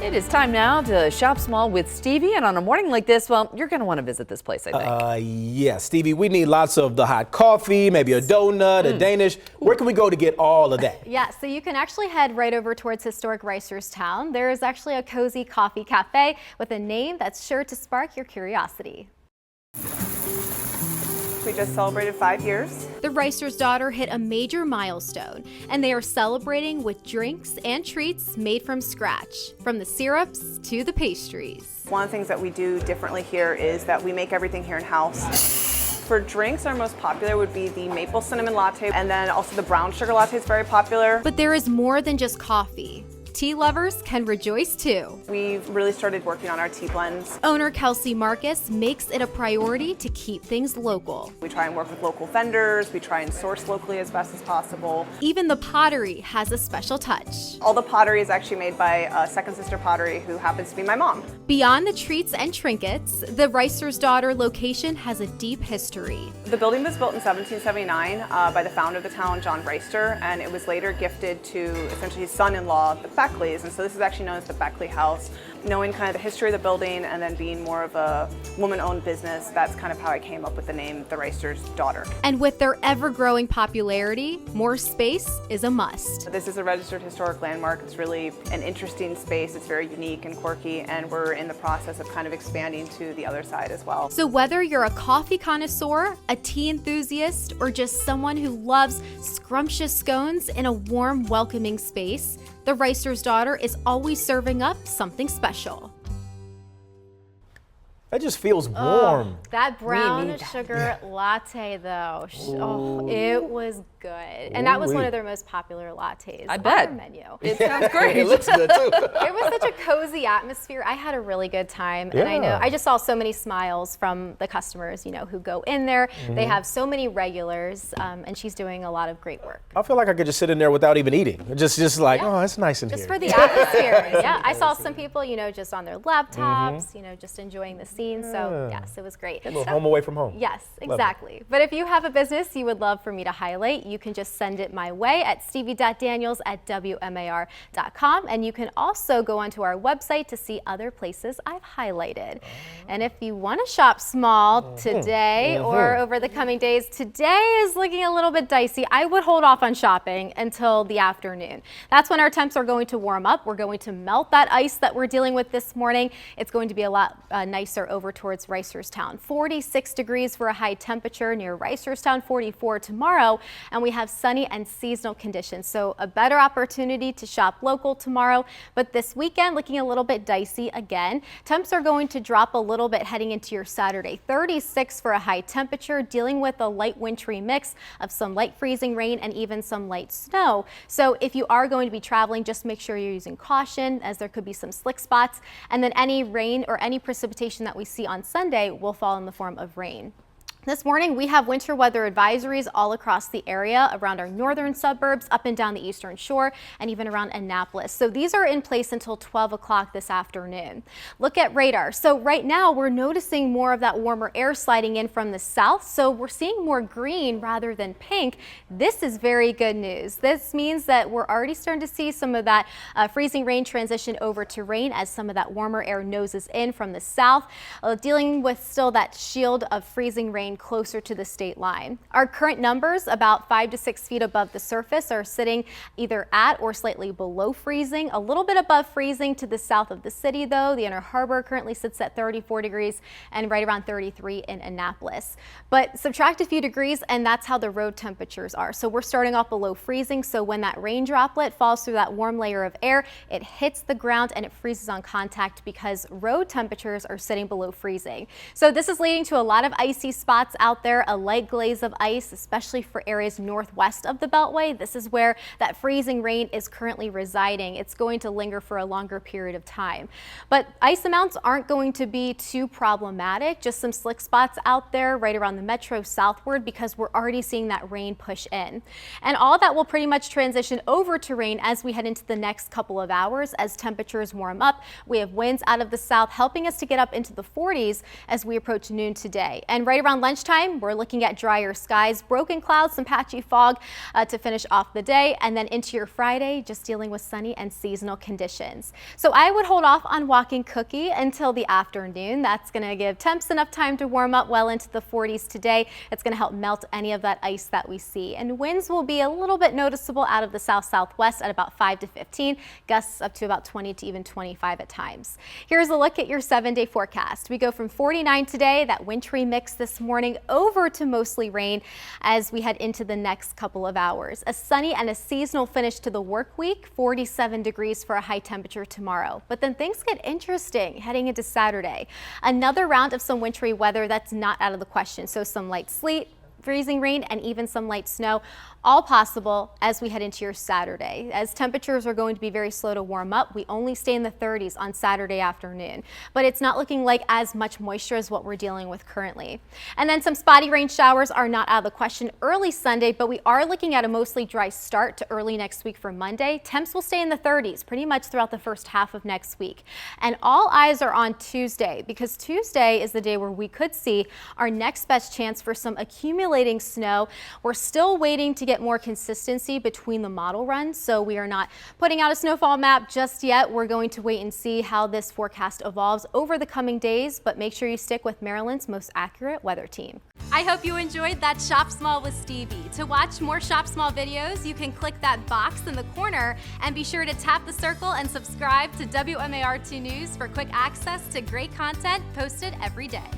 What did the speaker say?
It is time now to shop small with Stevie, and on a morning like this, well, you're going to want to visit this place, I think. Yeah, Stevie, we need lots of the hot coffee, maybe a donut, a Danish. Where can we go to get all of that? Yeah, so you can actually head right over towards historic Reisterstown. There is actually a cozy coffee cafe with a name that's sure to spark your curiosity. We just celebrated 5 years. The Reister's daughter hit a major milestone, and they are celebrating with drinks and treats made from scratch, from the syrups to the pastries. One of the things that we do differently here is that we make everything here in-house. For drinks, our most popular would be the maple cinnamon latte, and then also the brown sugar latte is very popular. But there is more than just coffee. Tea lovers can rejoice too. We've really started working on our tea blends. Owner Kelsey Marcus makes it a priority to keep things local. We try and work with local vendors. We try and source locally as best as possible. Even the pottery has a special touch. All the pottery is actually made by Second Sister Pottery, who happens to be my mom. Beyond the treats and trinkets, the Reister's daughter location has a deep history. The building was built in 1779 by the founder of the town, John Reister, and it was later gifted to essentially his son-in-law, the Beckleys, and so this is actually known as the Beckley house. Knowing kind of the history of the building and then being more of a woman-owned business, that's kind of how I came up with the name, the Reister's daughter. And with their ever-growing popularity, more space is a must. This is a registered historic landmark. It's really an interesting space. It's very unique and quirky, and we're in the process of kind of expanding to the other side as well. So whether you're a coffee connoisseur, a tea enthusiast, or just someone who loves scrumptious scones in a warm, welcoming space, the Reister's daughter is always serving up something special. That just feels warm. That brown sugar latte, though, it was good. And that was one of their most popular lattes on their menu. It sounds great. It looks good too. It was such a cozy atmosphere. I had a really good time. And I know I just saw so many smiles from the customers, who go in there. They have so many regulars, and she's doing a lot of great work. I feel like I could just sit in there without even eating. Just like, oh, it's nice in here. Just for the atmosphere. Yeah, I saw some people, just on their laptops, just enjoying the scene. So yes, it was great. A little home away from home. Yes, exactly. But if you have a business you would love for me to highlight, you can just send it my way at stevie.daniels@WMAR.com. And you can also go onto our website to see other places I've highlighted. And if you want to shop small today or over the coming days, today is looking a little bit dicey. I would hold off on shopping until the afternoon. That's when our temps are going to warm up. We're going to melt that ice that we're dealing with this morning. It's going to be a lot nicer over towards Reisterstown. 46 degrees for a high temperature near Reisterstown, 44 tomorrow, and we have sunny and seasonal conditions. So a better opportunity to shop local tomorrow, but this weekend looking a little bit dicey again. Temps are going to drop a little bit heading into your Saturday. 36 for a high temperature, dealing with a light wintry mix of some light freezing rain and even some light snow. So if you are going to be traveling, just make sure you're using caution, as there could be some slick spots, and then any rain or any precipitation that we see on Sunday will fall in the form of rain. This morning, we have winter weather advisories all across the area, around our northern suburbs, up and down the eastern shore, and even around Annapolis. So these are in place until 12 o'clock this afternoon. Look at radar. So right now, we're noticing more of that warmer air sliding in from the south. So we're seeing more green rather than pink. This is very good news. This means that we're already starting to see some of that freezing rain transition over to rain as some of that warmer air noses in from the south, dealing with still that shield of freezing rain closer to the state line. Our current numbers, about 5 to 6 feet above the surface, are sitting either at or slightly below freezing. A little bit above freezing to the south of the city, though. The Inner Harbor currently sits at 34 degrees and right around 33 in Annapolis. But subtract a few degrees and that's how the road temperatures are. So we're starting off below freezing. So when that rain droplet falls through that warm layer of air, it hits the ground and it freezes on contact because road temperatures are sitting below freezing. So this is leading to a lot of icy spots out there, a light glaze of ice, especially for areas northwest of the Beltway. This is where that freezing rain is currently residing. It's going to linger for a longer period of time. But ice amounts aren't going to be too problematic, just some slick spots out there right around the metro southward because we're already seeing that rain push in. And all that will pretty much transition over to rain as we head into the next couple of hours as temperatures warm up. We have winds out of the south helping us to get up into the 40s as we approach noon today. And right around lunch lunchtime, we're looking at drier skies, broken clouds, some patchy fog to finish off the day, and then into your Friday, just dealing with sunny and seasonal conditions. So I would hold off on walking Cookie until the afternoon. That's going to give temps enough time to warm up well into the 40s today. It's going to help melt any of that ice that we see. And winds will be a little bit noticeable out of the south-southwest at about 5 to 15, gusts up to about 20 to even 25 at times. Here's a look at your 7-day forecast. We go from 49 today, that wintry mix this morning, over to mostly rain as we head into the next couple of hours. A sunny and a seasonal finish to the work week, 47 degrees for a high temperature tomorrow. But then things get interesting heading into Saturday. Another round of some wintry weather that's not out of the question. So some light sleet, freezing rain, and even some light snow, all possible as we head into your Saturday. As temperatures are going to be very slow to warm up, we only stay in the 30s on Saturday afternoon, but it's not looking like as much moisture as what we're dealing with currently. And then some spotty rain showers are not out of the question early Sunday, but we are looking at a mostly dry start to early next week for Monday. Temps will stay in the 30s pretty much throughout the first half of next week. And all eyes are on Tuesday, because Tuesday is the day where we could see our next best chance for some accumulating snow. We're still waiting to get more consistency between the model runs, so we are not putting out a snowfall map just yet. We're going to wait and see how this forecast evolves over the coming days, but make sure you stick with Maryland's most accurate weather team. I hope you enjoyed that Shop Small with Stevie. To watch more Shop Small videos, you can click that box in the corner and be sure to tap the circle and subscribe to WMAR 2 News for quick access to great content posted every day.